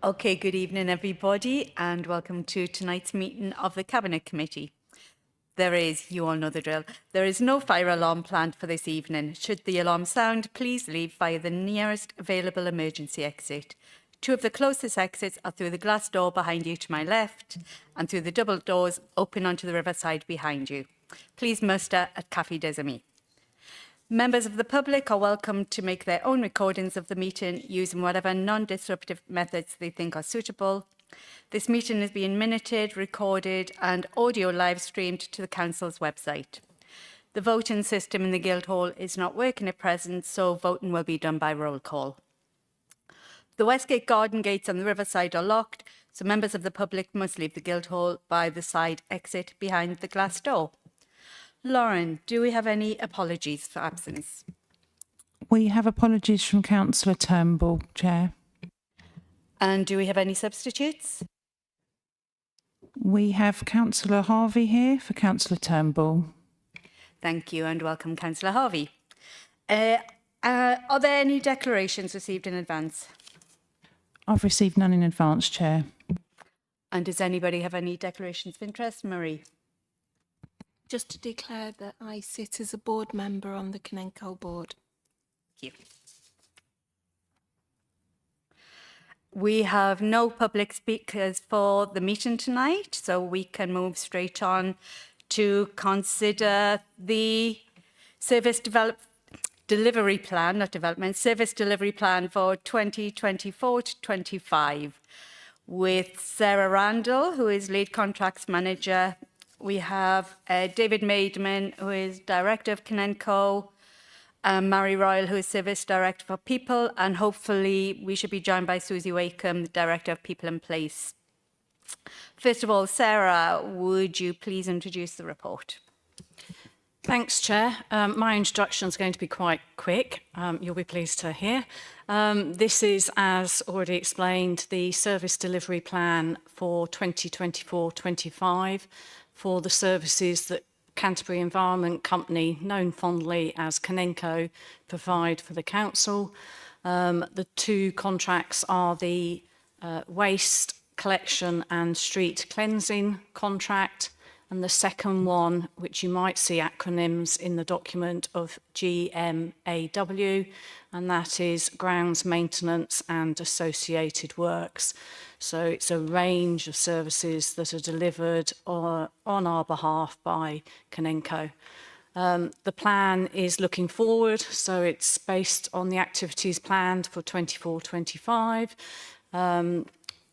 Okay, good evening, everybody, and welcome to tonight's meeting of the Cabinet Committee. You all know the drill, there is no fire alarm planned for this evening. Should the alarm sound, please leave via the nearest available emergency exit. Two of the closest exits are through the glass door behind you to my left and through the double doors open onto the riverside behind you. Please muster at Café des Amis. Members of the public are welcome to make their own recordings of the meeting using whatever non-disruptive methods they think are suitable. This meeting is being minuted, recorded and audio live streamed to the Council's website. The voting system in the Guildhall is not working at present, so voting will be done by roll call. The Westgate garden gates on the riverside are locked, so members of the public must leave the Guildhall by the side exit behind the glass door. Lauren, do we have any apologies for absence? We have apologies from Councillor Turnbull, Chair. And do we have any substitutes? We have Councillor Harvey here for Councillor Turnbull. Thank you and welcome, Councillor Harvey. Are there any declarations received in advance? I've received none in advance, Chair. And does anybody have any declarations of interest? Marie? Just to declare that I sit as a board member on the Canenco board. Thank you. We have no public speakers for the meeting tonight, so we can move straight on to consider the service delivery plan for 2024 to 25 with Sarah Randall, who is lead contracts manager. We have David Maidman, who is Director of Canenco, Mary Royal, who is Service Director for People, and hopefully we should be joined by Susie Wakeham, Director of People and Place. First of all, Sarah, would you please introduce the report? Thanks, Chair. My introduction is going to be quite quick. You'll be pleased to hear. This is, as already explained, the service delivery plan for 2024-25 for the services that Canterbury Environment Company, known fondly as Canenco, provide for the council. The two contracts are the waste collection and street cleansing contract, and the second one, which you might see acronyms in the document of GMAW, and that is grounds maintenance and associated works. So it's a range of services that are delivered on our behalf by Canenco. The plan is looking forward, so it's based on the activities planned for 24-25.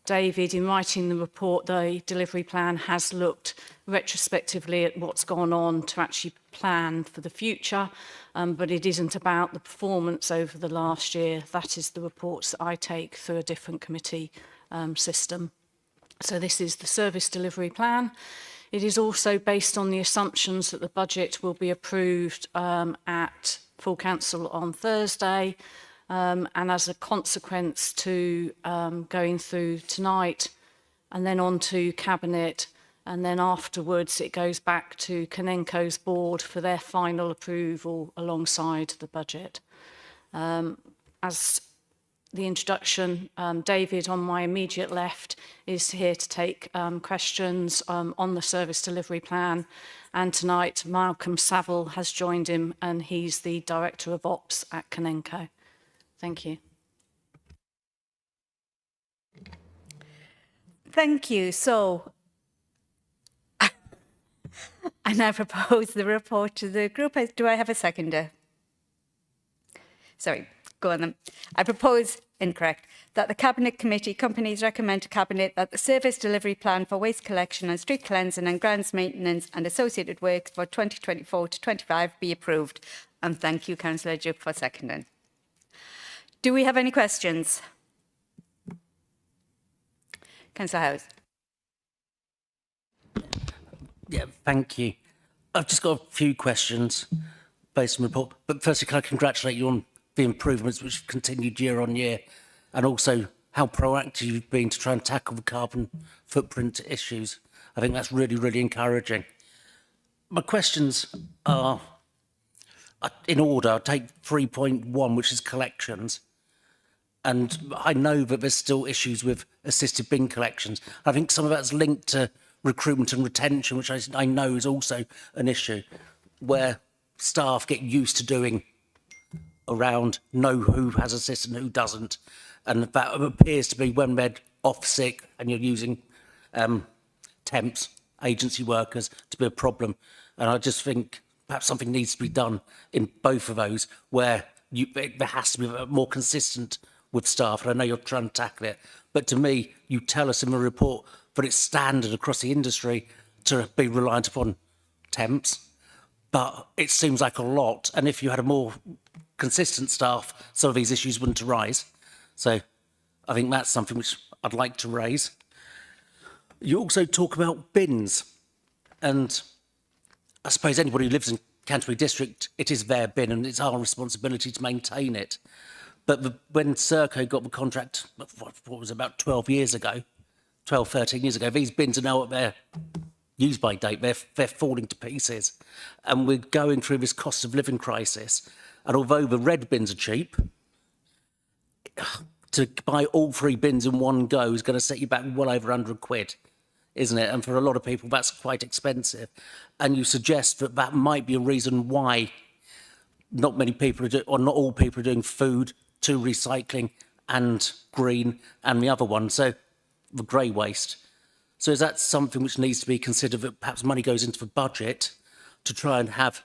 David, in writing the report, the delivery plan has looked retrospectively at what's gone on to actually plan for the future, but it isn't about the performance over the last year. That is the reports that I take through a different committee system. So this is the service delivery plan. It is also based on the assumptions that the budget will be approved at full council on Thursday, and as a consequence to going through tonight and then on to Cabinet, and then afterwards it goes back to Canenco's board for their final approval alongside the budget. As the introduction, David on my immediate left is here to take questions on the service delivery plan, and tonight Malcolm Saville has joined him and he's the Director of Ops at Canenco. Thank you. Thank you. So, I now propose the report to the group. Do I have a seconder? Sorry, go on then. I propose, incorrect, that the Cabinet Committee companies recommend to Cabinet that the service delivery plan for waste collection and street cleansing and grounds maintenance and associated works for 2024 to 25 be approved. And thank you, Councillor Duke, for seconding. Do we have any questions? Councillor Howes. Yeah, thank you. I've just got a few questions based on the report. But firstly, can I congratulate you on the improvements which have continued year on year, and also how proactive you've been to try and tackle the carbon footprint issues. I think that's really, really encouraging. My questions are in order. I'll take 3.1, which is collections. And I know that there's still issues with assisted bin collections. I think some of that's linked to recruitment and retention, which I know is also an issue, where staff get used to doing around know who has assistant, who doesn't. And that appears to be when they're off sick and you're using temps, agency workers, to be a problem. And I just think perhaps something needs to be done in both of those, where there has to be more consistent with staff. And I know you're trying to tackle it, but to me, you tell us in the report that it's standard across the industry to be reliant upon temps, but it seems like a lot. And if you had a more consistent staff, some of these issues wouldn't arise. So I think that's something which I'd like to raise. You also talk about bins, and I suppose anybody who lives in Canterbury District, it is their bin and it's our responsibility to maintain it. But when Serco got the contract, what was it, about 12 years ago, 12, 13 years ago, these bins are now at their use-by date. They're falling to pieces. And we're going through this cost of living crisis. And although the red bins are cheap, to buy all 3 bins in one go is going to set you back well over 100 quid, isn't it? And for a lot of people, that's quite expensive. And you suggest that that might be a reason why not many people are or not all people are doing food to recycling and green and the other one, so the grey waste. So is that something which needs to be considered, that perhaps money goes into the budget to try and have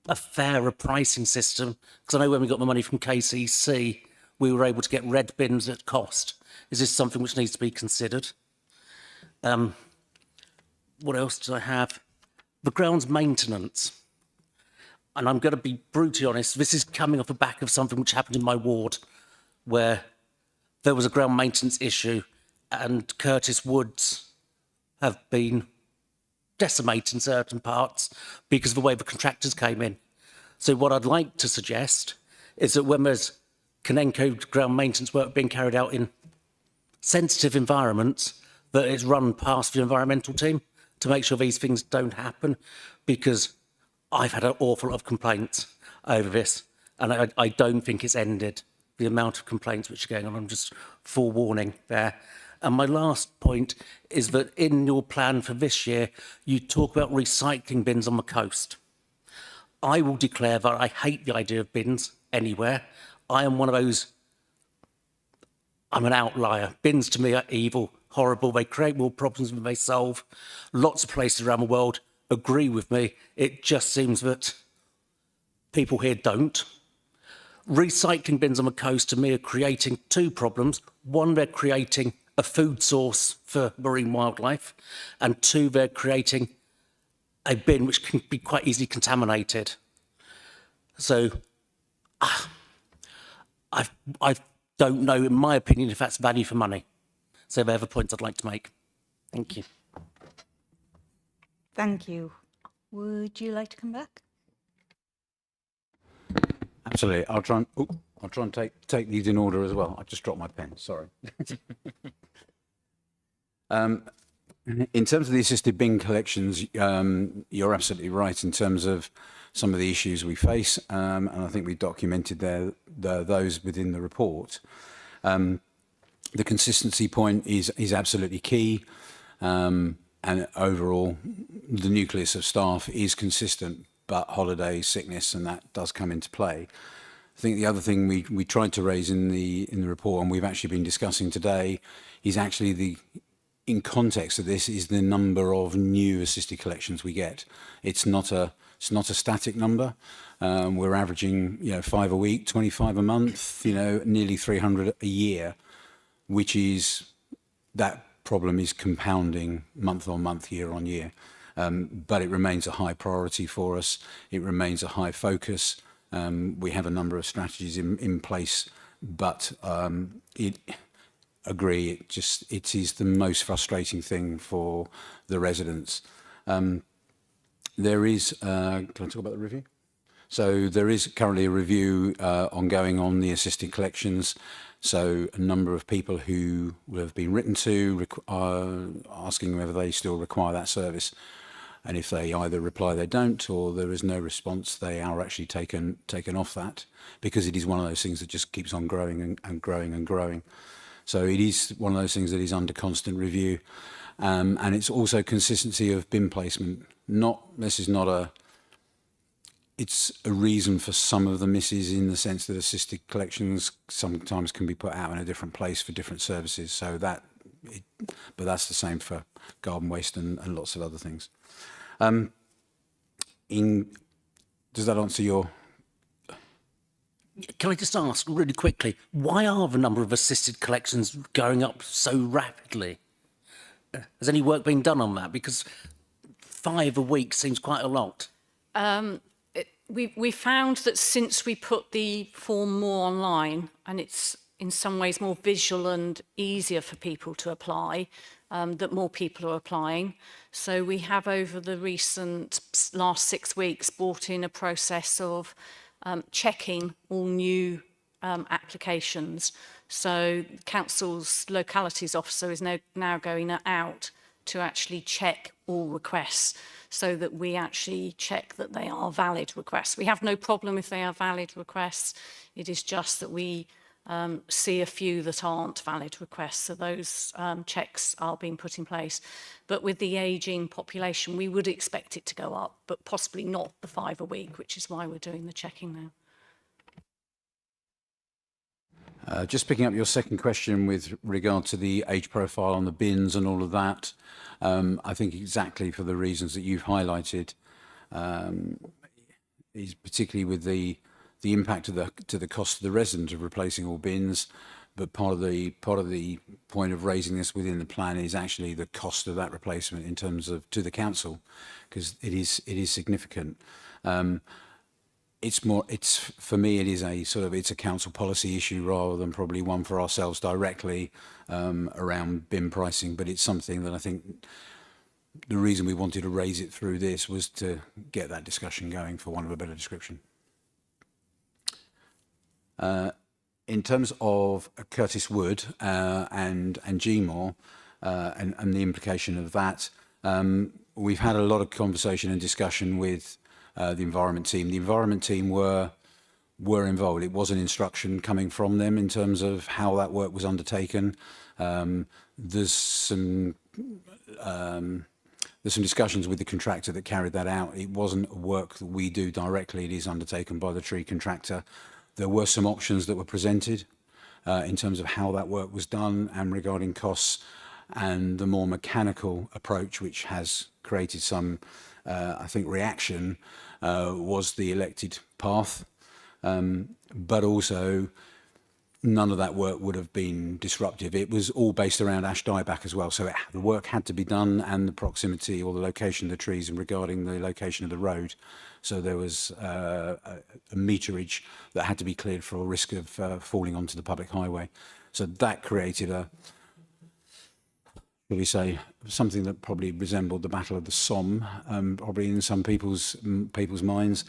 a fairer pricing system? Because I know when we got the money from KCC, we were able to get red bins at cost. Is this something which needs to be considered? What else do I have? The grounds maintenance. And I'm going to be brutally honest, this is coming off the back of something which happened in my ward, where there was a ground maintenance issue and Curtis Woods have been decimated in certain parts because of the way the contractors came in. So what I'd like to suggest is that when there's Canenco ground maintenance work being carried out in sensitive environments, that it's run past the environmental team to make sure these things don't happen, because I've had an awful lot of complaints over this, and I don't think it's ended, the amount of complaints which are going on. I'm just forewarning there. And my last point is that in your plan for this year, you talk about recycling bins on the coast. I will declare that I hate the idea of bins anywhere. I am one of those, I'm an outlier. Bins to me are evil, horrible. They create more problems than they solve. Lots of places around the world agree with me. It just seems that people here don't. Recycling bins on the coast to me are creating 2 problems. One, they're creating a food source for marine wildlife, and 2, they're creating a bin which can be quite easily contaminated. So I don't know, in my opinion, if that's value for money. So they're the points I'd like to make. Thank you. Thank you. Would you like to come back? Absolutely. I'll try and take these in order as well. I just dropped my pen. Sorry. In terms of the assisted bin collections, you're absolutely right in terms of some of the issues we face, and I think we documented those within the report. The consistency point is absolutely key, and overall, the nucleus of staff is consistent, but holiday, sickness, and that does come into play. I think the other thing we tried to raise in the report, and we've actually been discussing today, is actually in context of this, is the number of new assisted collections we get. It's not a static number. We're averaging 5 a week, 25 a month, nearly 300 a year, which is, that problem is compounding month on month, year on year. But it remains a high priority for us. It remains a high focus. We have a number of strategies in place, but it is the most frustrating thing for the residents. There is, can I talk about the review? So there is currently a review ongoing on the assisted collections. So a number of people who have been written to asking whether they still require that service. And if they either reply they don't, or there is no response, they are actually taken off that, because it is one of those things that just keeps on growing and growing and growing. So it is one of those things that is under constant review. And it's also consistency of bin placement. It's a reason for some of the misses, in the sense that assisted collections sometimes can be put out in a different place for different services. So but that's the same for garden waste and lots of other things. Does that answer your? Can I just ask really quickly, why are the number of assisted collections going up so rapidly? Has any work been done on that? Because 5 a week seems quite a lot. We found that since we put the form more online, and it's in some ways more visual and easier for people to apply, that more people are applying. So we have, over the last 6 weeks, brought in a process of checking all new applications. So council's localities officer is now going out to actually check all requests, so that we actually check that they are valid requests. We have no problem if they are valid requests. It is just that we see a few that aren't valid requests. So those checks are being put in place. But with the ageing population, we would expect it to go up, but possibly not the 5 a week, which is why we're doing the checking now. Just picking up your second question with regard to the age profile on the bins and all of that, I think exactly for the reasons that you've highlighted, is particularly with the impact to the cost of the resident of replacing all bins. But part of the point of raising this within the plan is actually the cost of that replacement in terms of to the council, because it is significant. For me, it is it's a council policy issue rather than probably one for ourselves directly around bin pricing. But it's something that I think the reason we wanted to raise it through this was to get that discussion going, for want of a better description. In terms of Curtis Wood and Gmore and the implication of that, we've had a lot of conversation and discussion with the environment team. The environment team were involved. It was an instruction coming from them in terms of how that work was undertaken. There's some discussions with the contractor that carried that out. It wasn't work that we do directly. It is undertaken by the tree contractor. There were some options that were presented in terms of how that work was done and regarding costs, and the more mechanical approach, which has created some I think reaction, was the elected path, but also none of that work would have been disruptive. It was all based around ash dieback as well, so the work had to be done, and the proximity or the location of the trees and regarding the location of the road. So there was a meterage that had to be cleared for a risk of falling onto the public highway. So that created shall we say, something that probably resembled the Battle of the Somme, probably in some people's minds.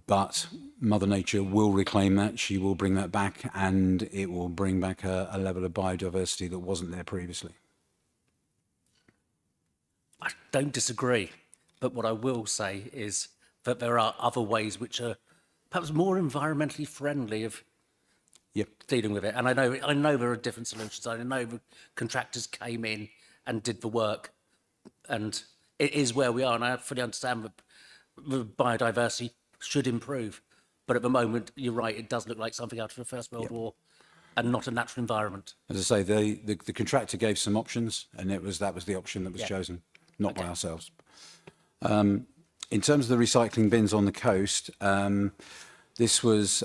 But Mother Nature will reclaim that. She will bring that back, and it will bring back a level of biodiversity that wasn't there previously. I don't disagree, but what I will say is that there are other ways which are perhaps more environmentally friendly of dealing with it. And I know there are different solutions. I know the contractors came in and did the work, and it is where we are. And I fully understand that the biodiversity should improve, but at the moment, you're right, it does look like something out of the First World War and not a natural environment. As I say, the contractor gave some options, and that was the option that was chosen, not by ourselves. In terms of the recycling bins on the coast, this was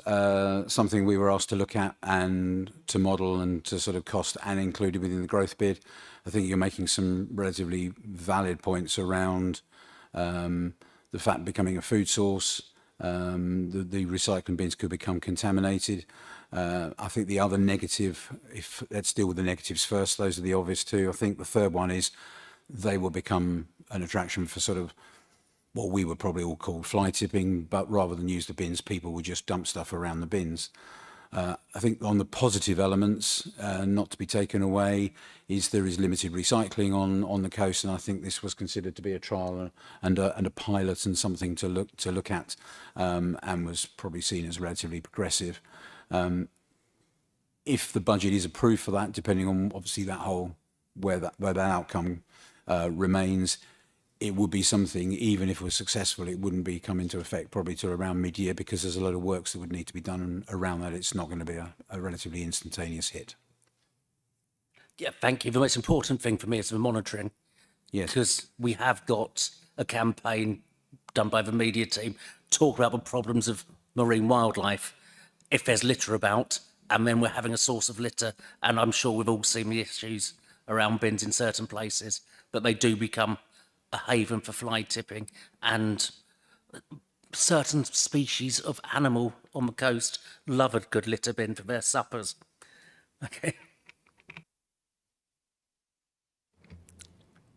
something we were asked to look at and to model and to sort of cost and included within the growth bid. I think you're making some relatively valid points around the fact becoming a food source. The recycling bins could become contaminated. I think the other negative, let's deal with the negatives first, those are the obvious two. I think the third one is they will become an attraction for sort of what we would probably all call fly tipping, but rather than use the bins, people would just dump stuff around the bins. I think on the positive elements, not to be taken away, is there is limited recycling on the coast, and I think this was considered to be a trial and a pilot and something to look at, and was probably seen as relatively progressive. If the budget is approved for that, depending on obviously that whole where that outcome remains, it would be something, even if it was successful, it wouldn't be come into effect probably till around mid-year, because there's a lot of works that would need to be done around that. It's not going to be a relatively instantaneous hit. Yeah, thank you. The most important thing for me is the monitoring. Yes. Because we have got a campaign done by the media team talk about the problems of marine wildlife if there's litter about, and then we're having a source of litter, and I'm sure we've all seen the issues around bins in certain places, but they do become a haven for fly tipping, and certain species of animal on the coast love a good litter bin for their suppers. Okay.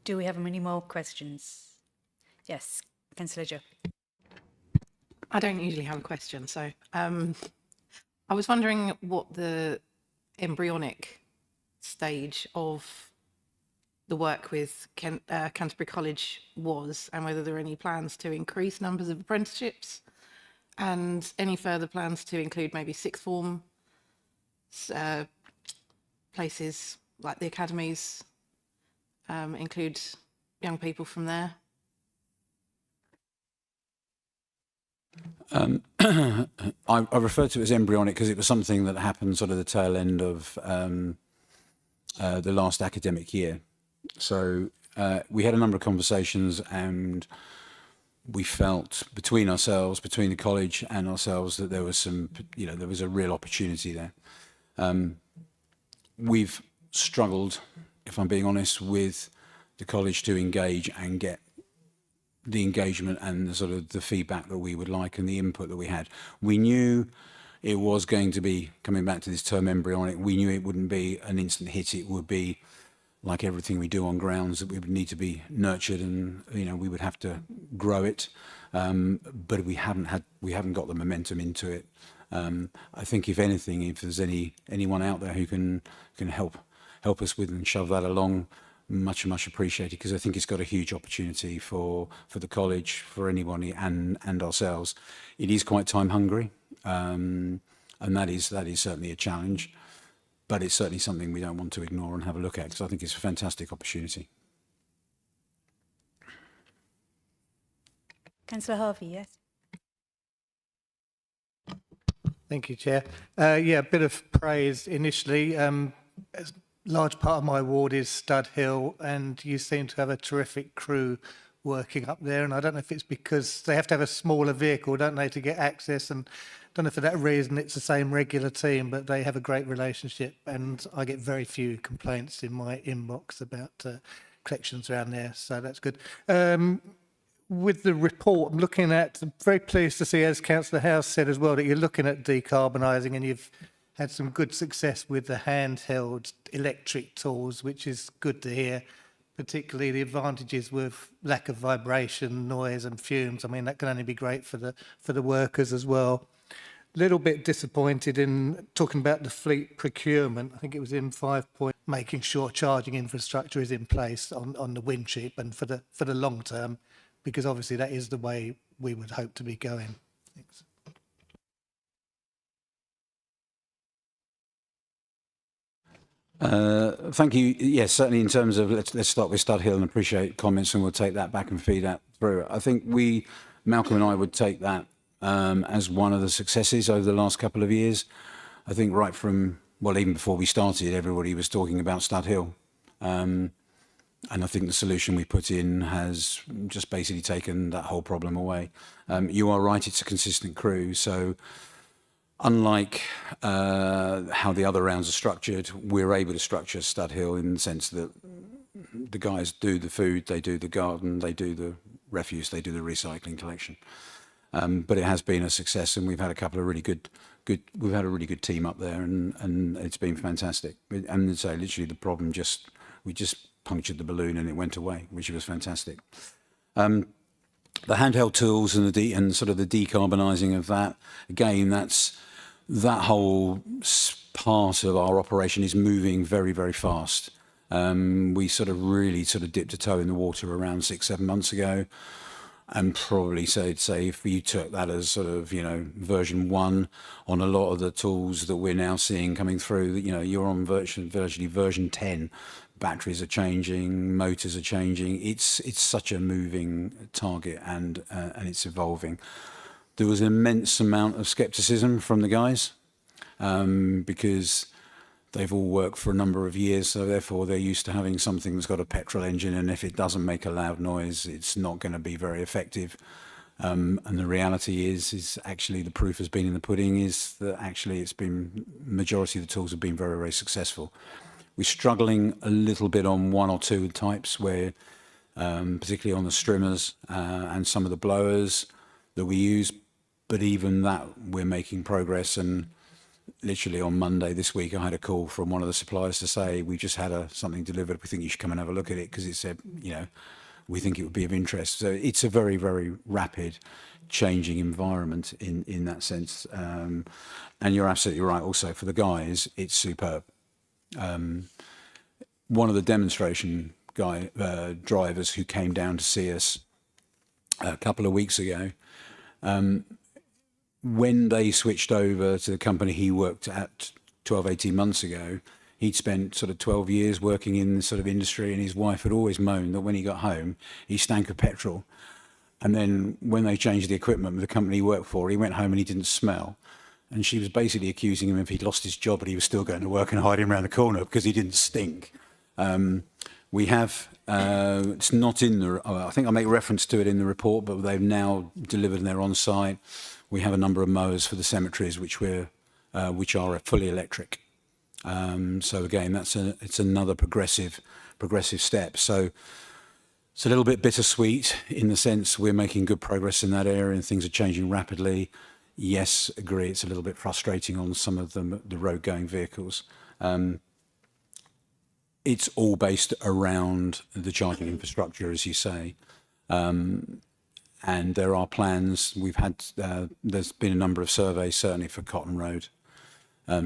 Do we have any more questions? Yes, Councillor Joe. I don't usually have a question, so I was wondering what the embryonic stage of the work with Canterbury College was, and whether there are any plans to increase numbers of apprenticeships, and any further plans to include maybe sixth form places like the academies, include young people from there. I refer to it as embryonic because it was something that happened sort of the tail end of the last academic year. So we had a number of conversations, and we felt between ourselves, between the college and ourselves, that there was there was a real opportunity there. We've struggled, if I'm being honest, with the college to engage and get the engagement and the sort of the feedback that we would like and the input that we had. We knew it was going to be, coming back to this term embryonic, we knew it wouldn't be an instant hit. It would be like everything we do on grounds, that we would need to be nurtured, and we would have to grow it. But we haven't got the momentum into it. I think if anything, if there's anyone out there who can help us with and shove that along, much appreciated, because I think it's got a huge opportunity for the college, for anybody, and ourselves. It is quite time hungry, and that is certainly a challenge, but it's certainly something we don't want to ignore and have a look at, because I think it's a fantastic opportunity. Councillor Harvey, yes. Thank you, Chair. Yeah, a bit of praise initially. A large part of my ward is Stud Hill, and you seem to have a terrific crew working up there. And I don't know if it's because they have to have a smaller vehicle, don't they, to get access. And I don't know if for that reason it's the same regular team, but they have a great relationship. And I get very few complaints in my inbox about collections around there, so that's good. With the report, I'm looking at, I'm very pleased to see, as Councillor House said as well, that you're looking at decarbonising, and you've had some good success with the handheld electric tools, which is good to hear, particularly the advantages with lack of vibration, noise and fumes. I mean, that can only be great for the workers as well. Little bit disappointed in talking about the fleet procurement. I think it was in 5 point, making sure charging infrastructure is in place on the Winship and for the long term, because obviously that is the way we would hope to be going. Thanks. Thank you. Yes, certainly in terms of, let's start with Stud Hill and appreciate comments, and we'll take that back and feed that through. I think Malcolm and I would take that as one of the successes over the last couple of years. I think right from, well, even before we started, everybody was talking about Stud Hill. And I think the solution we put in has just basically taken that whole problem away. You are right, it's a consistent crew. So unlike how the other rounds are structured, we're able to structure Stud Hill in the sense that the guys do the food, they do the garden, they do the refuse, they do the recycling collection. But it has been a success, and we've had a couple of really good. We've had a really good team up there, and it's been fantastic. And so literally the problem we just punctured the balloon and it went away, which was fantastic. The handheld tools and sort of the decarbonising of that, again, that's that whole part of our operation is moving very, very fast. We sort of really sort of dipped a toe in the water around 6-7 months ago. And probably say if you took that as sort of, version 1 on a lot of the tools that we're now seeing coming through, you're on virtually version 10. Batteries are changing, motors are changing. It's such a moving target, and it's evolving. There was an immense amount of skepticism from the guys because they've all worked for a number of years, so therefore they're used to having something that's got a petrol engine, and if it doesn't make a loud noise, it's not going to be very effective. And the reality is actually the proof has been in the pudding, is that actually majority of the tools have been very, very successful. We're struggling a little bit on one or two types where, particularly on the strimmers and some of the blowers that we use, but even that we're making progress. And literally on Monday this week, I had a call from one of the suppliers to say, we just had something delivered. We think you should come and have a look at it because it said, we think it would be of interest. So it's a very, very rapid changing environment in that sense. And you're absolutely right. Also for the guys, it's superb. One of the demonstration drivers who came down to see us a couple of weeks ago, when they switched over to the company he worked at 12-18 months ago, he'd spent sort of 12 years working in this sort of industry, and his wife had always moaned that when he got home, he stank of petrol. And then when they changed the equipment with the company he worked for, he went home and he didn't smell. And she was basically accusing him if he'd lost his job, but he was still going to work and hiding around the corner because he didn't stink. We have, it's not in the, I think I make reference to it in the report, but they've now delivered and they're on site. We have a number of mowers for the cemeteries, which are fully electric. So again, it's another progressive step. So it's a little bit bittersweet in the sense we're making good progress in that area and things are changing rapidly. Yes, agree, it's a little bit frustrating on some of the road-going vehicles. It's all based around the charging infrastructure, as you say. And there are plans. There's been a number of surveys, certainly for Cotton Road.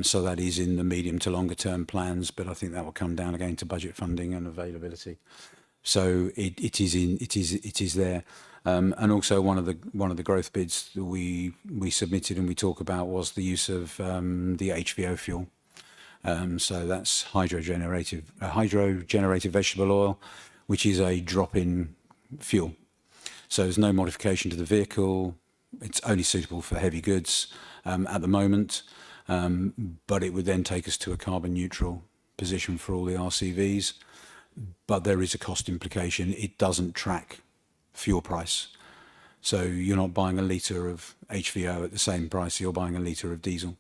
So that is in the medium to longer term plans, but I think that will come down again to budget funding and availability. So it is there. And also one of the growth bids that we submitted and we talk about was the use of the HVO fuel. So that's hydrogenerated vegetable oil, which is a drop-in fuel. So there's no modification to the vehicle. It's only suitable for heavy goods at the moment, but it would then take us to a carbon neutral position for all the RCVs. But there is a cost implication. It doesn't track fuel price. So you're not buying a litre of HVO at the same price you're buying a litre of diesel.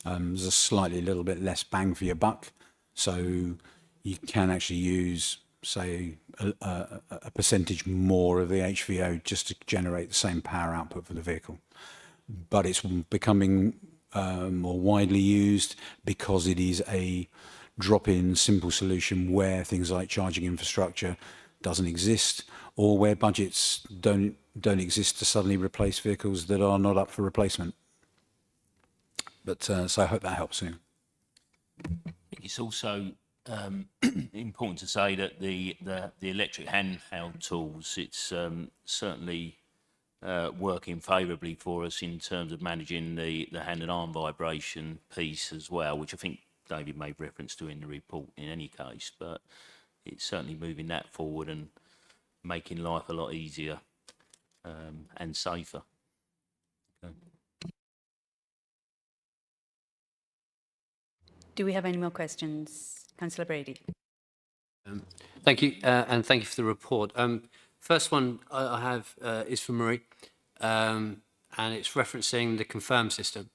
There's a little bit less bang for your buck. So you can actually use, say, a percentage more of the HVO just to generate the same power output for the vehicle. But it's becoming more widely used because it is a drop-in simple solution where things like charging infrastructure doesn't exist, or where budgets don't exist to suddenly replace vehicles that are not up for replacement. But so I hope that helps you. I think it's also important to say that the electric handheld tools, it's certainly working favourably for us in terms of managing the hand and arm vibration piece as well, which I think David made reference to in the report in any case, but it's certainly moving that forward and making life a lot easier and safer. Okay. Do we have any more questions? Councillor Brady. Thank you, and thank you for the report. First one I have is for Marie, and it's referencing the Confirm system.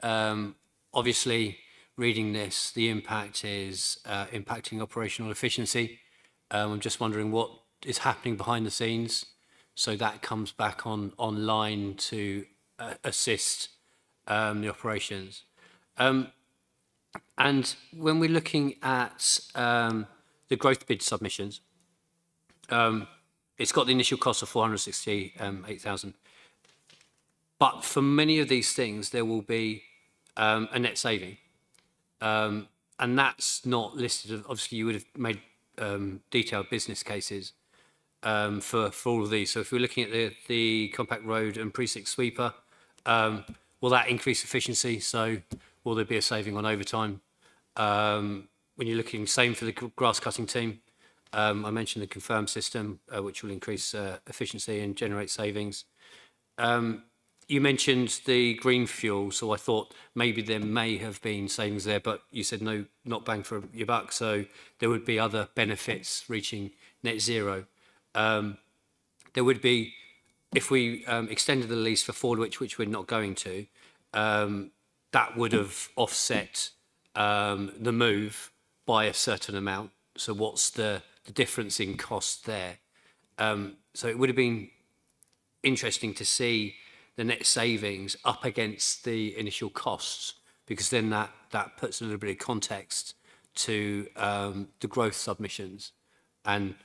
Obviously, reading this, the impact is impacting operational efficiency. I'm just wondering what is happening behind the scenes so that comes back online to assist the operations. And when we're looking at the growth bid submissions, it's got the initial cost of 468,000. But for many of these things, there will be a net saving. And that's not listed. Obviously, you would have made detailed business cases for all of these. So if we're looking at the compact road and precinct sweeper, will that increase efficiency? So will there be a saving on overtime? When you're looking, same for the grass cutting team. I mentioned the confirm system, which will increase efficiency and generate savings. You mentioned the green fuel, so I thought maybe there may have been savings there, but you said no, not bang for your buck, so there would be other benefits reaching net zero. There would be, if we extended the lease for Fordwich, which we're not going to, that would have offset the move by a certain amount. So what's the difference in cost there? So it would have been interesting to see the net savings up against the initial costs, because then that puts a little bit of context to the growth submissions. And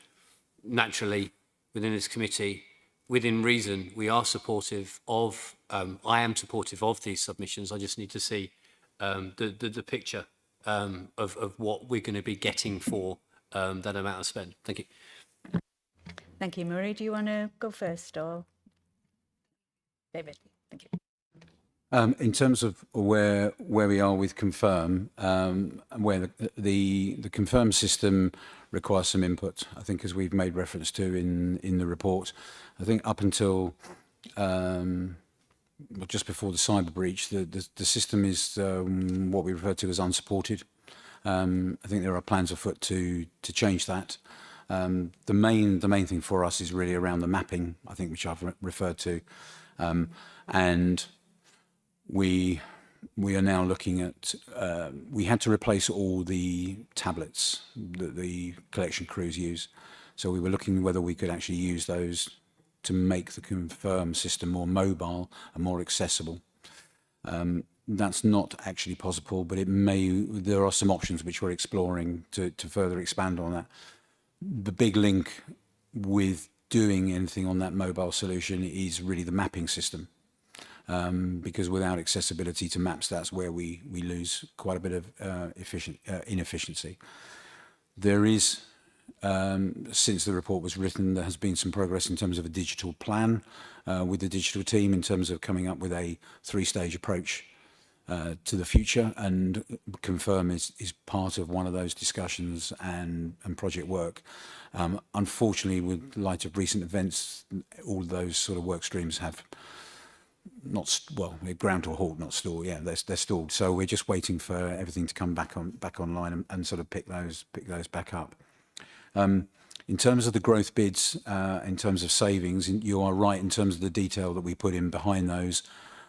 naturally, within this committee, within reason, we are supportive of, I am supportive of these submissions. I just need to see the picture of what we're going to be getting for that amount of spend. Thank you. Thank you. Marie, do you want to go first, or David? Thank you. In terms of where we are with Confirm, where the Confirm system requires some input, I think, as we've made reference to in the report. I think up until just before the cyber breach, the system is what we refer to as unsupported. I think there are plans afoot to change that. The main thing for us is really around the mapping, I think, which I've referred to, and we are now looking at. We had to replace all the tablets that the collection crews use, so we were looking whether we could actually use those to make the Confirm system more mobile and more accessible. That's not actually possible, but it may. There are some options which we're exploring to further expand on that. The big link with doing anything on that mobile solution is really the mapping system, because without accessibility to maps, that's where we lose quite a bit of inefficiency. There is, since the report was written, there has been some progress in terms of a digital plan with the digital team in terms of coming up with a 3-stage approach to the future, and Confirm is part of one of those discussions and project work. Unfortunately, with light of recent events, all those sort of work streams have not, well, they're ground to a halt, not stalled. Yeah, they're stalled. So we're just waiting for everything to come back online and sort of pick those back up. In terms of the growth bids, in terms of savings, you are right in terms of the detail that we put in behind those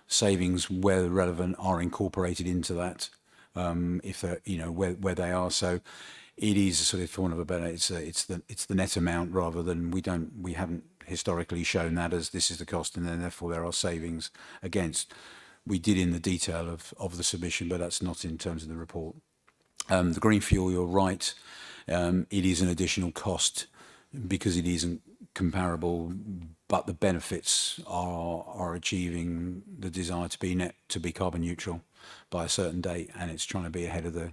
savings, where relevant, are incorporated into that, if they're, where they are. So it is sort of, for want of a better, it's the net amount, rather than we haven't historically shown that as this is the cost and then therefore there are savings against. We did in the detail of the submission, but that's not in terms of the report. The green fuel, you're right, it is an additional cost because it isn't comparable, but the benefits are achieving the desire to be carbon neutral by a certain date, and it's trying to be ahead of the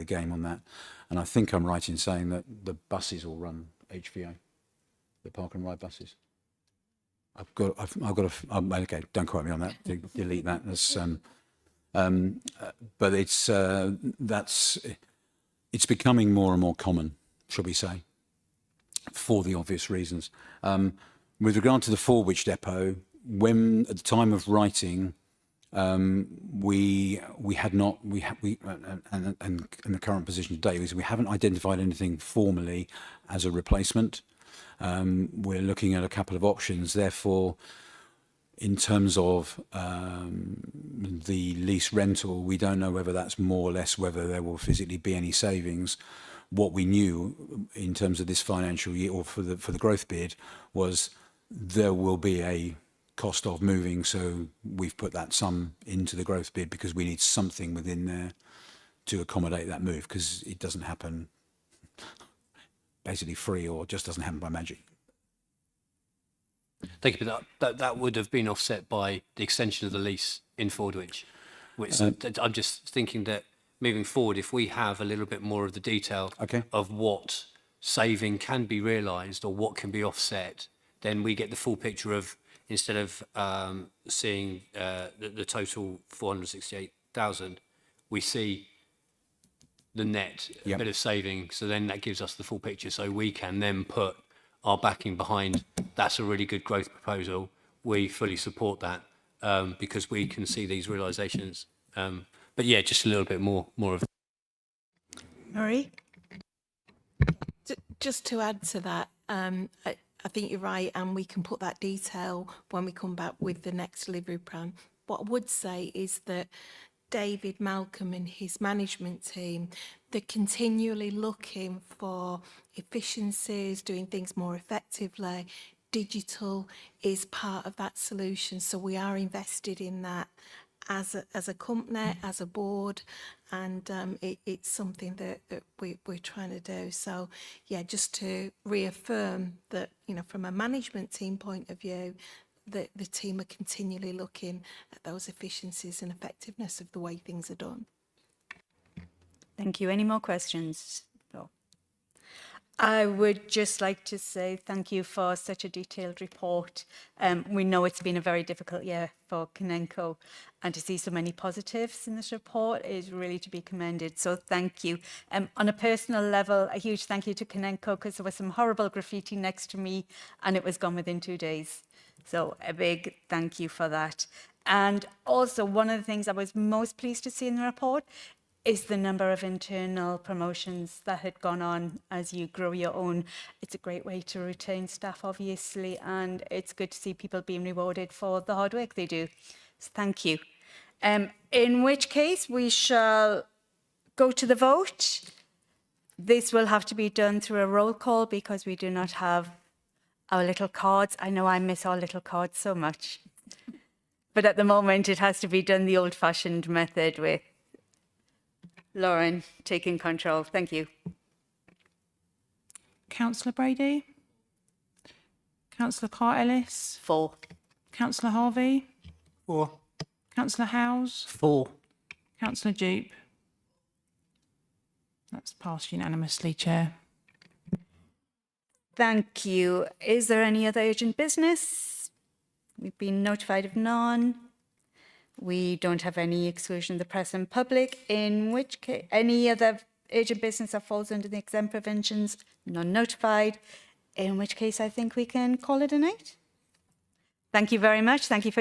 game on that. And I think I'm right in saying that the buses will run HVO, the park and ride buses. Okay, don't quote me on that. Delete that. That's, but it's becoming more and more common, shall we say, for the obvious reasons. With regard to the Fordwich depot, when at the time of writing, we had not, and the current position today is we haven't identified anything formally as a replacement. We're looking at a couple of options. Therefore, in terms of the lease rental, we don't know whether that's more or less whether there will physically be any savings. What we knew in terms of this financial year, or for the growth bid, was there will be a cost of moving, so we've put that sum into the growth bid because we need something within there to accommodate that move, because it doesn't happen basically free, or just doesn't happen by magic. Thank you, but that would have been offset by the extension of the lease in Fordwich. Which I'm just thinking that moving forward, if we have a little bit more of the detail Okay. of what saving can be realised or what can be offset, then we get the full picture of, instead of seeing the total 468,000, we see the net Yep. bit of saving. So then that gives us the full picture. So we can then put our backing behind, that's a really good growth proposal. We fully support that because we can see these realisations. But yeah, just a little bit more of. Marie? Just to add to that, I think you're right, and we can put that detail when we come back with the next delivery plan. What I would say is that David Malcolm and his management team, they're continually looking for efficiencies, doing things more effectively. Digital is part of that solution, so we are invested in that as a company, as a board, and it's something that we're trying to do. So, yeah, just to reaffirm that, you know, from a management team point of view, that the team are continually looking at those efficiencies and effectiveness of the way things are done. Thank you. Any more questions? No. I would just like to say thank you for such a detailed report. We know it's been a very difficult year for Canenco, and to see so many positives in this report is really to be commended. So thank you. On a personal level, a huge thank you to Canenco, because there was some horrible graffiti next to me and it was gone within 2 days. So a big thank you for that. And also, one of the things I was most pleased to see in the report is the number of internal promotions that had gone on as you grow your own. It's a great way to retain staff, obviously, and it's good to see people being rewarded for the hard work they do. So thank you. In which case, we shall go to the vote. This will have to be done through a roll call because we do not have our little cards. I know I miss our little cards so much. But at the moment, it has to be done the old-fashioned method with Lauren taking control. Thank you. Councillor Brady? Councillor Carr-Ellis? 4. Councillor Harvey? 4. Councillor Howes? 4. Councillor Dupe? That's passed unanimously, Chair. Thank you. Is there any other urgent business? We've been notified of none. We don't have any exclusion of the press and public, in which case, any other urgent business that falls under the exempt provisions, none notified, in which case I think we can call it a night. Thank you very much. Thank you for